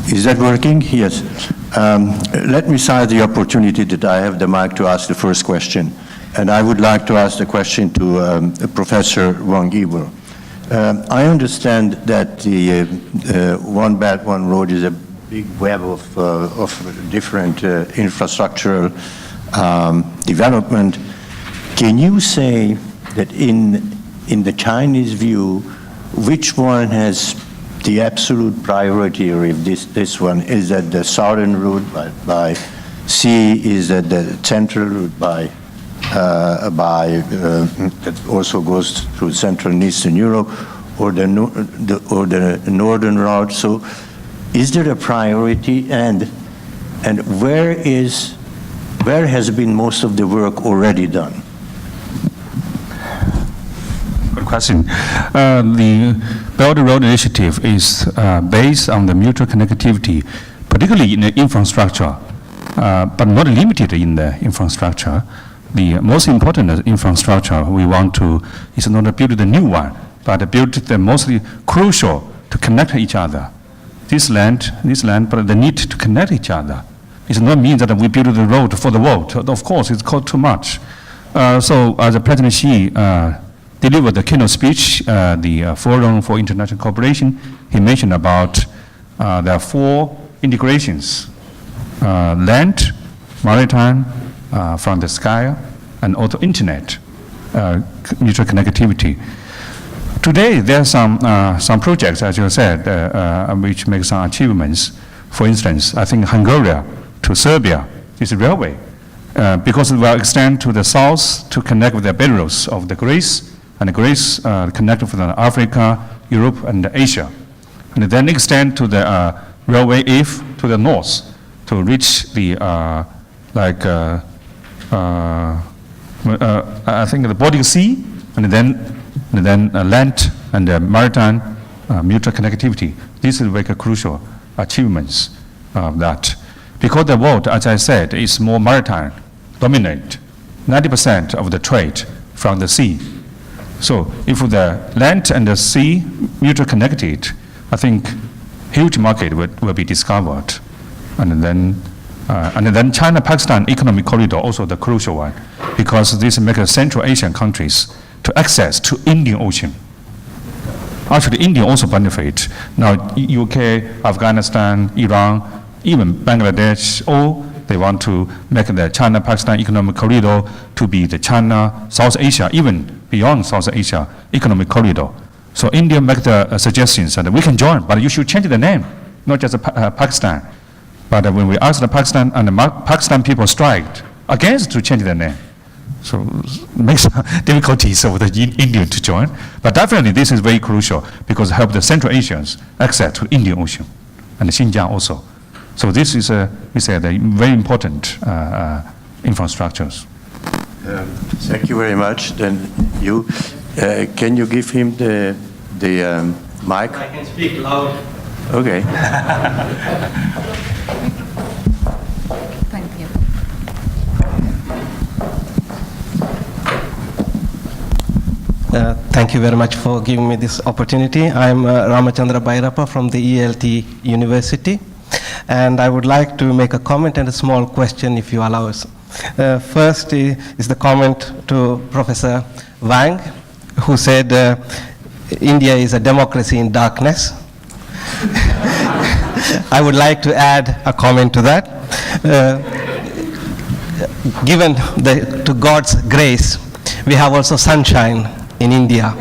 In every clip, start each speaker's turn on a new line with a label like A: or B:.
A: Is that working? Yes. Let me seize the opportunity that I have the mic to ask the first question. And I would like to ask the question to Professor Wang Yibor. I understand that the One Belt, One Road is a big web of different infrastructural development. Can you say that in the Chinese view, which one has the absolute priority, or if this one is that the southern route by sea, is that the central route that also goes through Central and Eastern Europe, or the northern route? So, is there a priority, and where has been most of the work already done?
B: Good question. The Belt and Road Initiative is based on the mutual connectivity, particularly in the infrastructure, but not limited in the infrastructure. The most important infrastructure we want to is not to build the new one, but build the mostly crucial to connect each other. This land, but the need to connect each other. It does not mean that we build the road for the world. Of course, it's called too much. So as President Xi delivered the keynote speech, the Forum for International Cooperation, he mentioned about there are 4 integrations: land, maritime, from the sky, and also internet, mutual connectivity. Today, there are some projects, as you said, which make some achievements. For instance, I think Hungary to Serbia is a railway, because it will extend to the south to connect with the Belarus of the Greece, and Greece connect with Africa, Europe, and Asia. And then extend to the railway if to the north to reach the, I think the Baltic Sea, and then land and maritime mutual connectivity. This is very crucial achievements of that. Because the world, as I said, is more maritime dominant, 90% of the trade from the sea. So if the land and the sea mutual connected, I think huge market will be discovered. And then China-Pakistan economic corridor also the crucial one, because this makes Central Asian countries to access to Indian Ocean. Actually, India also benefit. Now, UK, Afghanistan, Iran, even Bangladesh, all they want to make the China-Pakistan economic corridor to be the China-South Asia, even beyond South Asia economic corridor. So India make the suggestions that we can join, but you should change the name, not just Pakistan. But when we asked the Pakistan, and the Pakistan people striked against to change the name. So it makes difficulties for the India to join. But definitely this is very crucial because it helps the Central Asians access to the Indian Ocean and Xinjiang also. So this is, we say, the very important infrastructures.
A: Thank you very much. Then you, can you give him the mic?
C: I can speak loud.
A: Okay.
D: Thank you.
C: Thank you very much for giving me this opportunity. I'm Ramachandra Bhairappa from the ELT University, and I would like to make a comment and a small question, if you allow us. First is the comment to Professor Wang, who said India is a democracy in darkness. I would like to add a comment to that. Given to God's grace, we have also sunshine in India,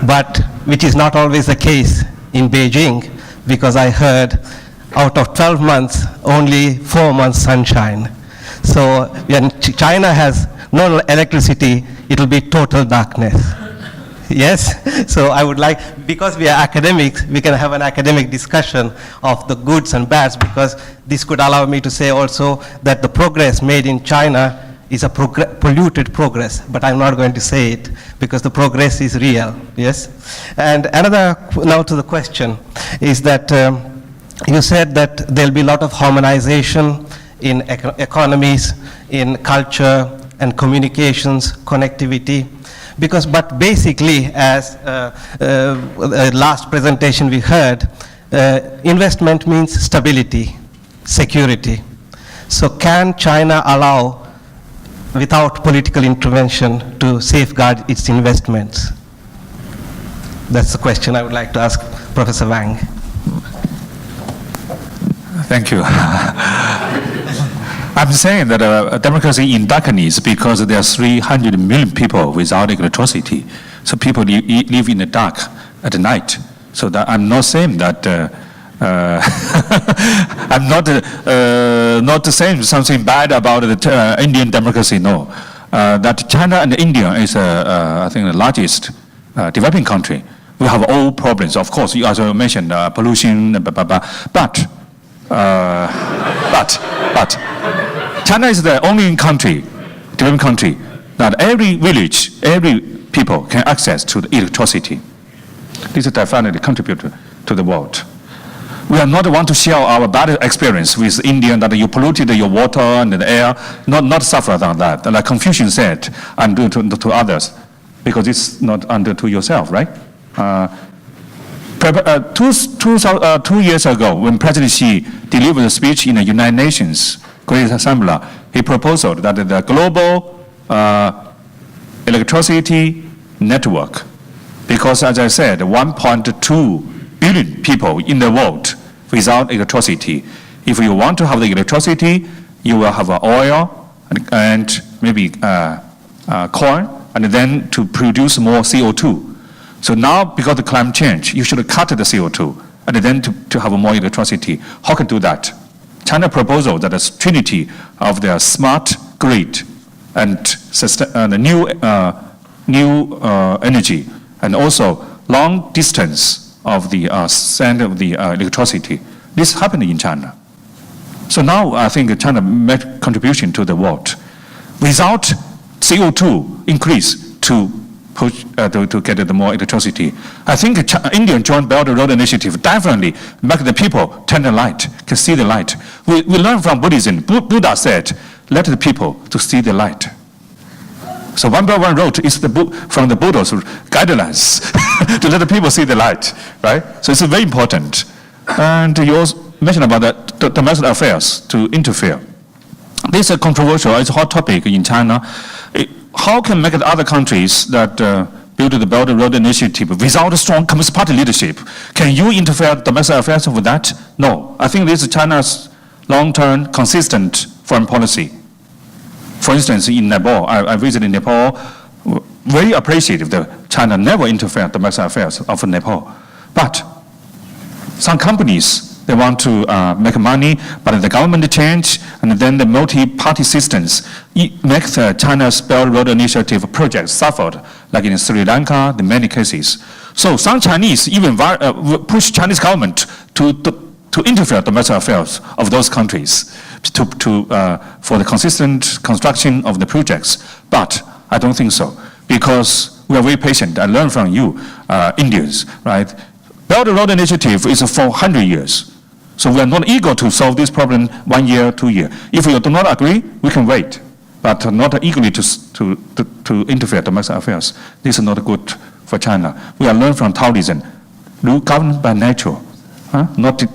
C: but which is not always the case in Beijing, because I heard out of 12 months, only 4 months sunshine. So when China has no electricity, it will be total darkness. Yes, so I would like, because we are academics, we can have an academic discussion of the goods and bads, because this could allow me to say also that the progress made in China is a polluted progress, but I'm not going to say it because the progress is real, yes? And another, now to the question, is that you said that there'll be a lot of harmonization in economies, in culture and communications, connectivity. But basically, as last presentation we heard, investment means stability, security. So can China allow, without political intervention, to safeguard its investments? That's the question I would like to ask Professor Wang.
B: Thank you. I'm saying that democracy in darkness because there are 300 million people without electricity. So people live in the dark at night. So that I'm not saying that I'm not saying something bad about the Indian democracy. No, that China and India is I think the largest developing country. We have all problems. Of course, you also mentioned pollution, but China is the only country, developing country, that every village, every people can access to the electricity. This is definitely contribute to the world. We are not want to share our bad experience with India that you polluted your water and the air, not suffer from that. Like Confucius said, and do to others, because it's not unto to yourself, right? 2 years ago, when President Xi delivered a speech in the United Nations Great Assembly, he proposed that the global electricity network, because as I said, 1.2 billion people in the world without electricity. If you want to have the electricity, you will have oil and maybe corn, and then to produce more CO2. So now, because of climate change, you should cut the CO2 and then to have more electricity. How can do that? China proposal that is trinity of their smart grid and the new energy, and also long distance of the send of the electricity. This happened in China. So now I think China made contribution to the world. Without CO2 increase to push to get the more electricity, I think Indian Joint Belt and Road Initiative definitely make the people turn the light, can see the light. We learn from Buddhism. Buddha said, let the people to see the light. So One Belt One Road is from the Buddha's guidelines to let the people see the light, right? So it's very important. And you also mentioned about the domestic affairs to interfere. This is controversial. It's a hot topic in China. How can make it other countries that build the Belt and Road Initiative without a strong Communist Party leadership? Can you interfere in domestic affairs with that? No. I think this is China's long-term, consistent foreign policy. For instance, in Nepal, I visited Nepal, very appreciative that China never interfered in domestic affairs of Nepal. But some companies, they want to make money, but the government change, and then the multi-party systems make the China's Belt Road Initiative project suffered, like in Sri Lanka, in many cases. So some Chinese even push Chinese government to interfere in domestic affairs of those countries for the consistent construction of the projects. But I don't think so, because we are very patient. I learned from you, Indians, right? Belt and Road Initiative is for 100 years. So we are not eager to solve this problem 1 year, 2 years. If we do not agree, we can wait, but not eagerly to interfere in domestic affairs. This is not good for China. We are learned from Taoism, rule governed by nature, not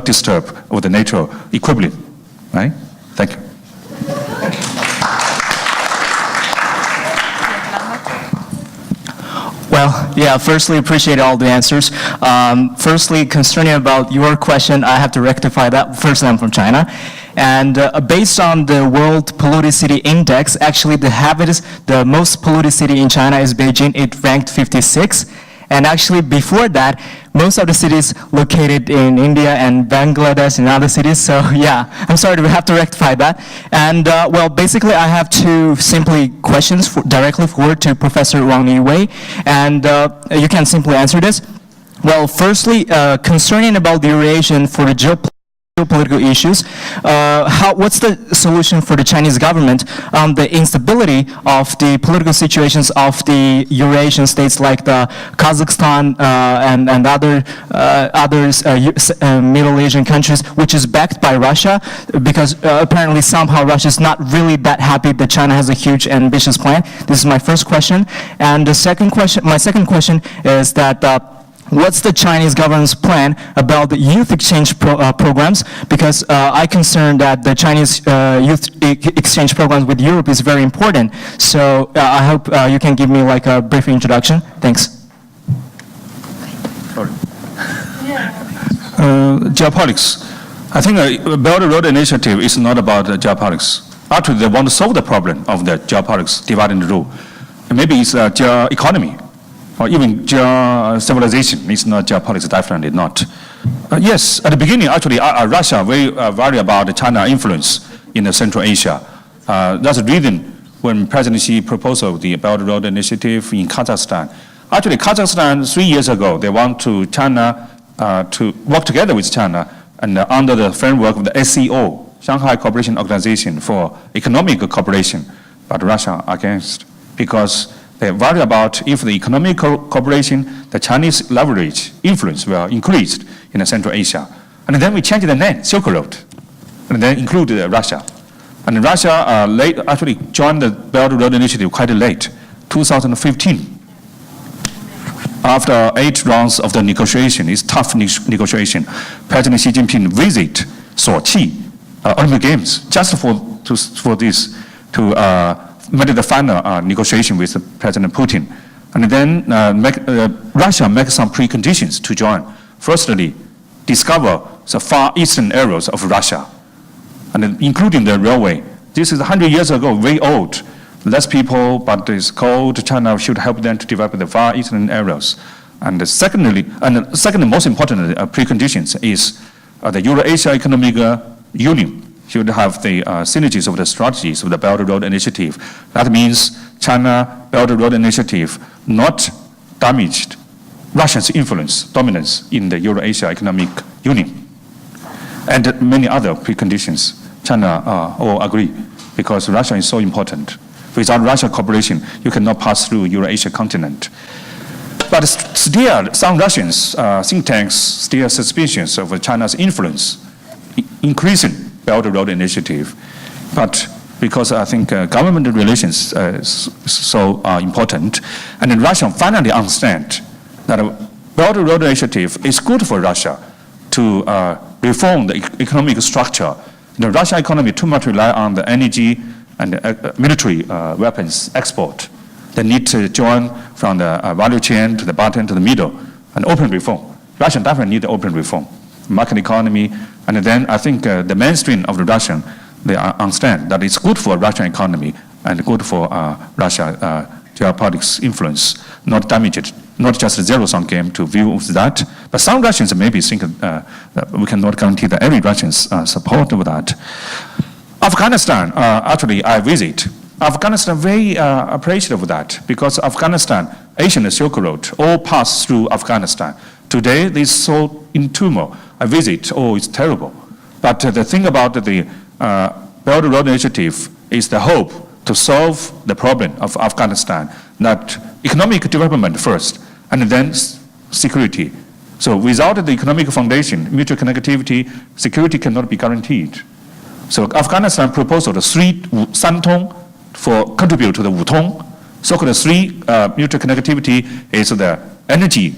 B: disturb with the natural equilibrium, right? Thank you.
E: Well, yeah, firstly, appreciate all the answers. Firstly, concerning about your question, I have to rectify that. First, I'm from China. And based on the World Polluted City Index, actually the most polluted city in China is Beijing. It ranked 56. And actually, before that, most of the cities located in India and Bangladesh and other cities. So yeah, I'm sorry, we have to rectify that. And well, basically, I have two simply questions directly forward to Professor Wang Yiwei, and you can simply answer this. Well, firstly, concerning about the relation for the geopolitical geopolitical issues. What's the solution for the Chinese government on the instability of the political situations of the Eurasian states like the Kazakhstan and other Middle Asian countries, which is backed by Russia, because apparently somehow Russia is not really that happy that China has a huge ambitious plan. This is my first question. And the second question, my second question is that what's the Chinese government's plan about the youth exchange programs? Because I'm concerned that the Chinese youth exchange programs with Europe is very important. So I hope you can give me like a brief introduction. Thanks.
B: Geopolitics. I think Belt and Road Initiative is not about geopolitics. Actually, they want to solve the problem of the geopolitics, divide and rule. Maybe it's geo-economy or even geo-civilization. It's not geopolitics, definitely not. Yes, at the beginning, actually, Russia very worried about China influence in Central Asia. That's the reason when President Xi proposed the Belt and Road Initiative in Kazakhstan. Actually, Kazakhstan, 3 years ago, they want to China to work together with China and under the framework of the SCO, Shanghai Cooperation Organization for Economic Cooperation, but Russia against, because they worry about if the economic cooperation, the Chinese leverage influence will increase in Central Asia. And then we changed the name, Silk Road, and then include Russia. And Russia actually joined the Belt and Road Initiative quite late, 2015. After 8 rounds of the negotiation, it's tough negotiation, President Xi Jinping visit Sochi Olympic Games just for this, to make the final negotiation with President Putin. And then Russia make some preconditions to join. Firstly, discover the far eastern areas of Russia, and including the railway. This is 100 years ago, very old. Less people, but it's cold. China should help them to develop the far eastern areas. And secondly, most important preconditions is the Euro-Asia Economic Union should have the synergies of the strategies of the Belt and Road Initiative. That means China Belt and Road Initiative not damaged Russia's influence, dominance in the Euro-Asia Economic Union. And many other preconditions, China all agree, because Russia is so important. Without Russia cooperation, you cannot pass through Euro-Asia continent. But still, some Russians, think tanks, still suspicious of China's influence, increasing Belt and Road Initiative. But because I think government relations is so important, and then Russia finally understand that Belt and Road Initiative is good for Russia to reform the economic structure. The Russian economy too much rely on the energy and military weapons export. They need to join from the value chain to the bottom to the middle, and open reform. Russia definitely need open reform, market economy, and then I think the mainstream of the Russian, they understand that it's good for Russian economy and good for Russia geopolitics influence, not damage it, not just a zero-sum game to view with that. But some Russians maybe think that we cannot guarantee that every Russians support with that. Afghanistan, actually, I visit. Afghanistan very appreciative of that, because Afghanistan, Asian Silk Road, all pass through Afghanistan. Today, they so in turmoil. I visit, it's terrible. But the thing about the Belt and Road Initiative is the hope to solve the problem of Afghanistan, that economic development first, and then security. So without the economic foundation, mutual connectivity, security cannot be guaranteed. So Afghanistan proposed the 三通 for contribute to the 五通. So-called 3 mutual connectivity is the energy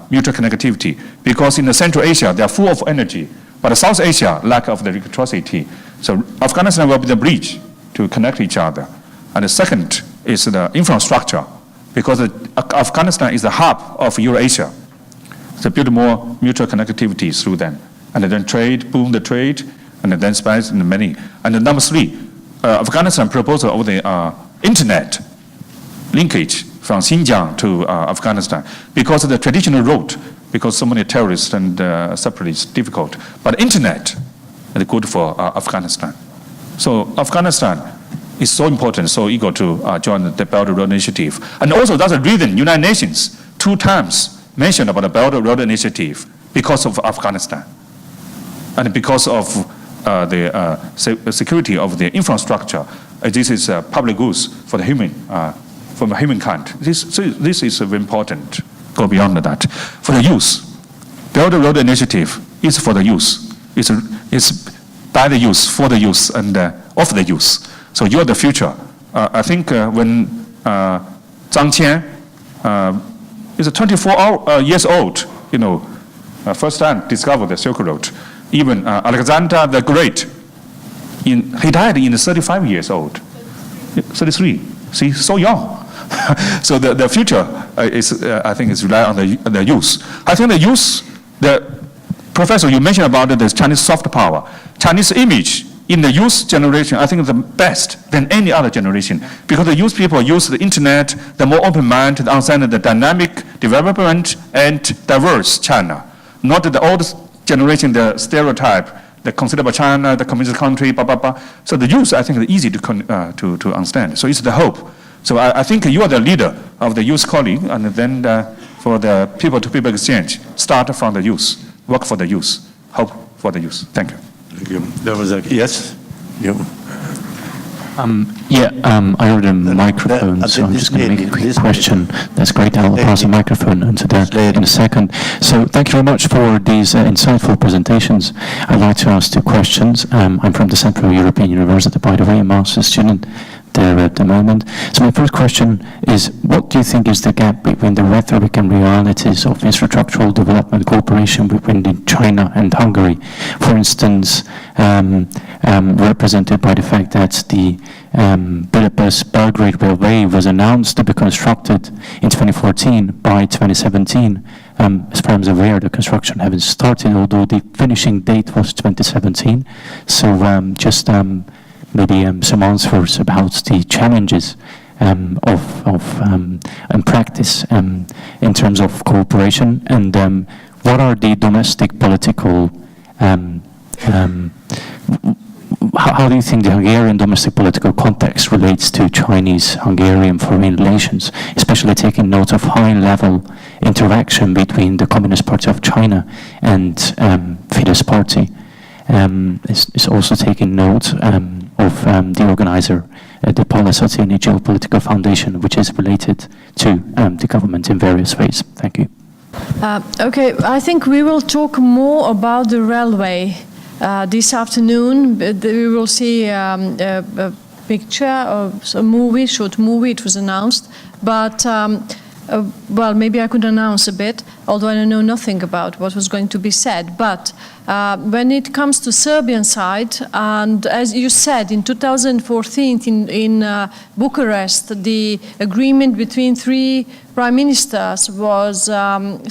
B: mutual connectivity, because in the Central Asia they are full of energy, but South Asia lack of the electricity. So Afghanistan will be the bridge to connect each other. And the second is the infrastructure, because Afghanistan is the hub of Eurasia. So build more mutual connectivity through them, and then trade, boom the trade, and then spice and many. And number 3, Afghanistan proposal of the internet linkage from Xinjiang to Afghanistan, because of the traditional route, because so many terrorists and separatists difficult. But internet is good for Afghanistan. So Afghanistan is so important, so eager to join the Belt and Road Initiative. And also that's a reason United Nations 2 times mentioned about the Belt and Road Initiative because of Afghanistan. and because of the security of the infrastructure, this is public goods for the for the humankind. This is very important. Go beyond that. For the youth, Belt and Road Initiative is for the youth. It's by the youth, for the youth, and of the youth. So you are the future. I think when Zhang Qian is 24 years old, first time discovered the Silk Road. Even Alexander the Great, he died in 35 years old. 33. See, so young. So the future is, I think, is rely on the youth. I think the youth, Professor, you mentioned about the Chinese soft power. Chinese image in the youth generation, I think, is the best than any other generation, because the youth people use the internet, the more open mind, to understand the dynamic development and diverse China, not the old generation, the stereotype, the considered China, the communist country, blah, blah, blah. So the youth, I think, is easy to understand. So it's the hope. So I think you are the leader of the youth calling, and then for the people-to-people exchange, start from the youth, work for the youth, hope for the youth. Thank you.
A: Thank you. There was a, yes? You.
F: I ordered a microphone, so I'm just going to make a quick question. That's great. I'll pass the microphone onto there in a second. So thank you very much for these insightful presentations. I'd like to ask two questions. I'm from the Central European University, by the way, a master's student there at the moment. So my first question is, what do you think is the gap between the rhetoric and realities of infrastructural development cooperation between China and Hungary? For instance, represented by the fact that the Budapest-Belgrade Railway was announced to be constructed in 2014. By 2017, as far as I'm aware, the construction hasn't started, although the finishing date was 2017. So just maybe some answers about the challenges and practice in terms of cooperation, and what are the domestic political how do you think the Hungarian domestic political context relates to Chinese-Hungarian foreign relations, especially taking note of high-level interaction between the Communist Party of China and Fidesz Party? Is also taking note of the organizer, the Policy and Geopolitical Foundation, which is related to the government in various ways. Thank you.
G: Okay, I think we will talk more about the railway this afternoon. We will see a picture of a movie, short movie. It was announced, but well, maybe I could announce a bit, although I know nothing about what was going to be said. But when it comes to Serbian side, and as you said, in 2014 in Bucharest, the agreement between three prime ministers was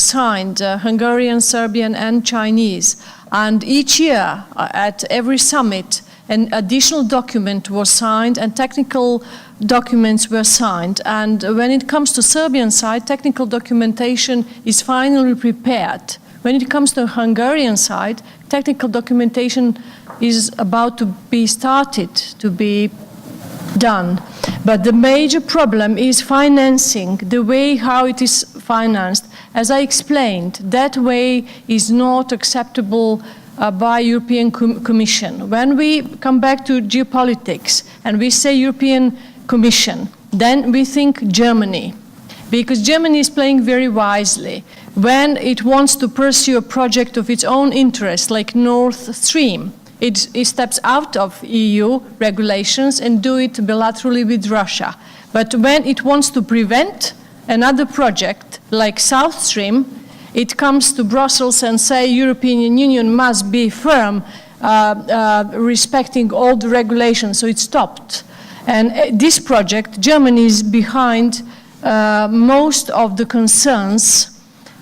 G: signed, Hungarian, Serbian, and Chinese. And each year, at every summit, an additional document was signed and technical documents were signed. And when it comes to Serbian side, technical documentation is finally prepared. When it comes to Hungarian side, technical documentation is about to be started, to be done. But the major problem is financing, the way how it is financed. As I explained, that way is not acceptable by European Commission. When we come back to geopolitics and we say European Commission, then we think Germany, because Germany is playing very wisely. When it wants to pursue a project of its own interest, like Nord Stream, it steps out of EU regulations and do it bilaterally with Russia. But when it wants to prevent another project, like South Stream, it comes to Brussels and say European Union must be firm, respecting all the regulations, so it stopped. And this project, Germany is behind most of the concerns,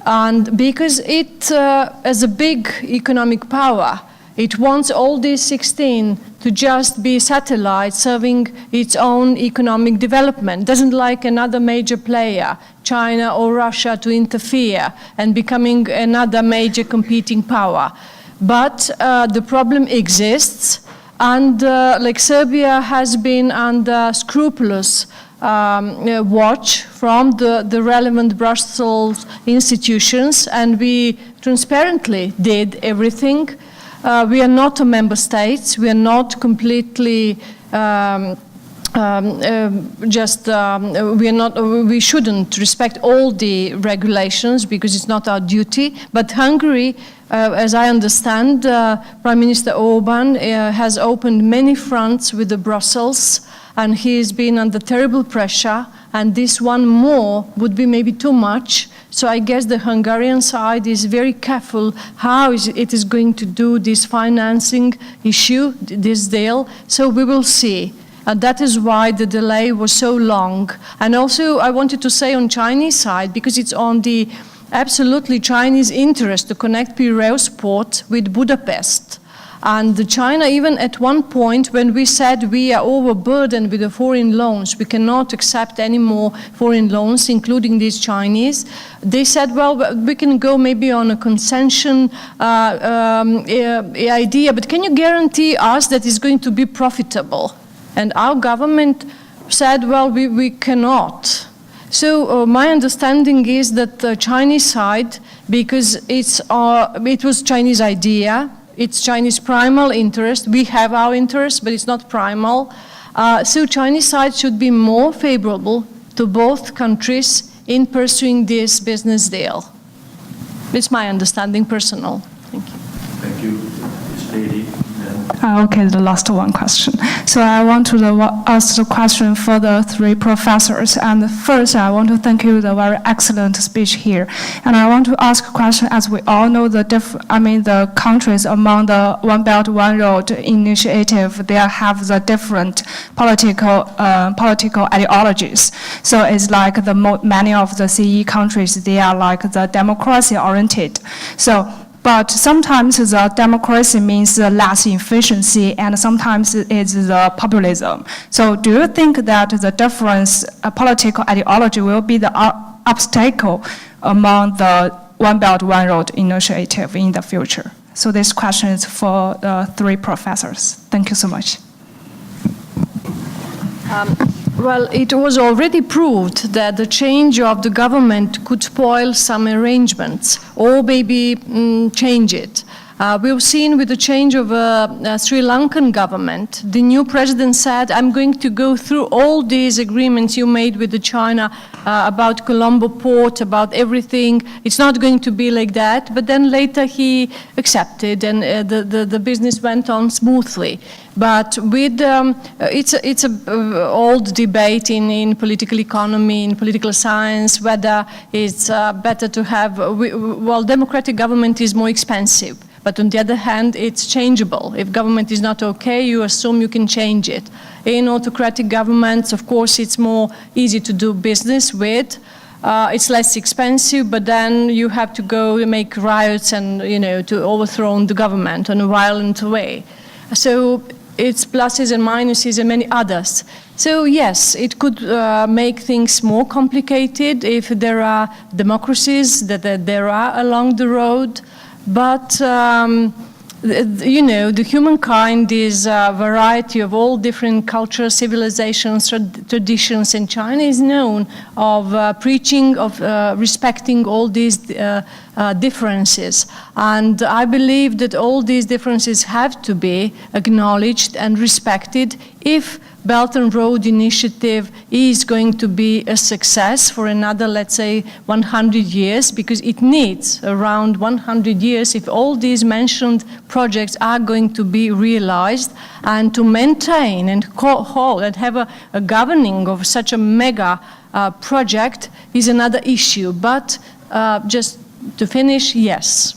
G: and because it, as a big economic power, it wants all these 16 to just be satellites serving its own economic development. Doesn't like another major player, China or Russia, to interfere and becoming another major competing power. But the problem exists, and like Serbia has been under scrupulous watch from the relevant Brussels institutions, and we transparently did everything. We are not a member state. We are not completely we shouldn't respect all the regulations because it's not our duty. But Hungary, as I understand, Prime Minister Orban has opened many fronts with the Brussels, and he has been under terrible pressure, and this one more would be maybe too much. So I guess the Hungarian side is very careful how it is going to do this financing issue, this deal. So we will see. That is why the delay was so long. And also I wanted to say on Chinese side, because it's on the absolutely Chinese interest to connect Piraeus port with Budapest. And China, even at one point when we said we are overburdened with the foreign loans, we cannot accept any more foreign loans, including these Chinese, they said, well, we can go maybe on a concession idea, but can you guarantee us that it's going to be profitable? And our government said, well, we cannot. So my understanding is that the Chinese side, because it was Chinese idea, it's Chinese primal interest. We have our interest, but it's not primal. So Chinese side should be more favorable to both countries in pursuing this business deal. It's my understanding, personal. Thank you.
A: Thank you, this lady.
H: Okay, the last one question. So I want to ask the question for the three professors. And first, I want to thank you for the very excellent speech here. And I want to ask a question, as we all know, the countries among the One Belt, One Road initiative, they have the different political ideologies. So it's like many of the CE countries, they are like the democracy oriented. But sometimes the democracy means less efficiency, and sometimes it's the populism. So do you think that the difference political ideology will be the obstacle among the One Belt, One Road initiative in the future? So this question is for the three professors. Thank you so much.
G: Well, it was already proved that the change of the government could spoil some arrangements or maybe change it. We've seen with the change of Sri Lankan government, the new president said, I'm going to go through all these agreements you made with the China about Colombo port, about everything. It's not going to be like that. But then later he accepted, and the business went on smoothly. But with it's an old debate in political economy, in political science, whether it's better to have, well, democratic government is more expensive. But on the other hand, it's changeable. If government is not okay, you assume you can change it. In autocratic governments, of course, it's more easy to do business with. It's less expensive, but then you have to go make riots and, to overthrow the government in a violent way. So it's pluses and minuses and many others. So yes, it could make things more complicated if there are democracies that there are along the road. But, the humankind is a variety of all different cultures, civilizations, traditions, and China is known of preaching, of respecting all these differences. And I believe that all these differences have to be acknowledged and respected if Belt and Road Initiative is going to be a success for another, let's say, 100 years, because it needs around 100 years if all these mentioned projects are going to be realized, and to maintain and hold and have a governing of such a mega project is another issue. But just to finish, yes.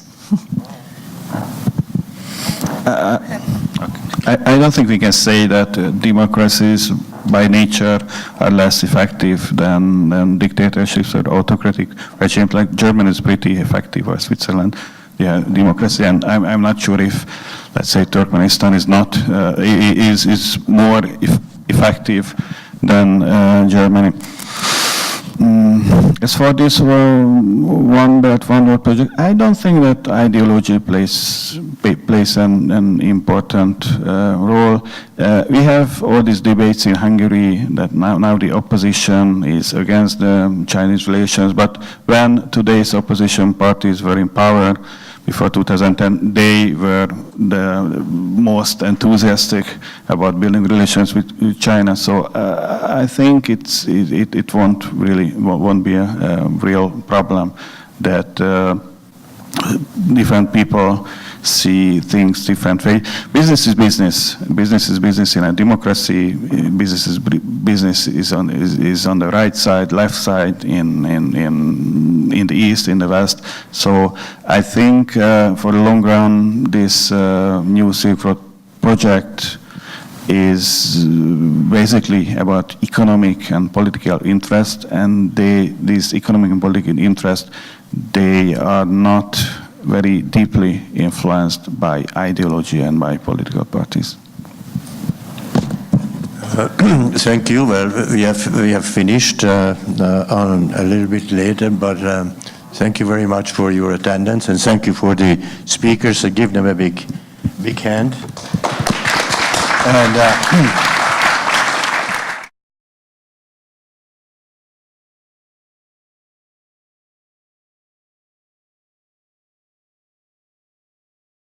I: I don't think we can say that democracies by nature are less effective than dictatorships or autocratic regimes. Like Germany is pretty effective, or Switzerland, democracy. And I'm not sure if, let's say, Turkmenistan is not is more effective than Germany. As for this One Belt, One Road project, I don't think that ideology plays an important role. We have all these debates in Hungary that now the opposition is against the Chinese relations, but when today's opposition parties were in power, before 2010, they were the most enthusiastic about building relations with China. So I think it won't be a real problem that different people see things different way. Business is business. Business is business in a democracy. Business is on the right side, left side, in the east, in the west. So I think for the long run, this new Silk Road project is basically about economic and political interest, and these economic and political interests, they are not very deeply influenced by ideology and by political parties.
A: Thank you. Well, we have finished on a little bit later, but thank you very much for your attendance, and thank you for the speakers. So give them a big hand. And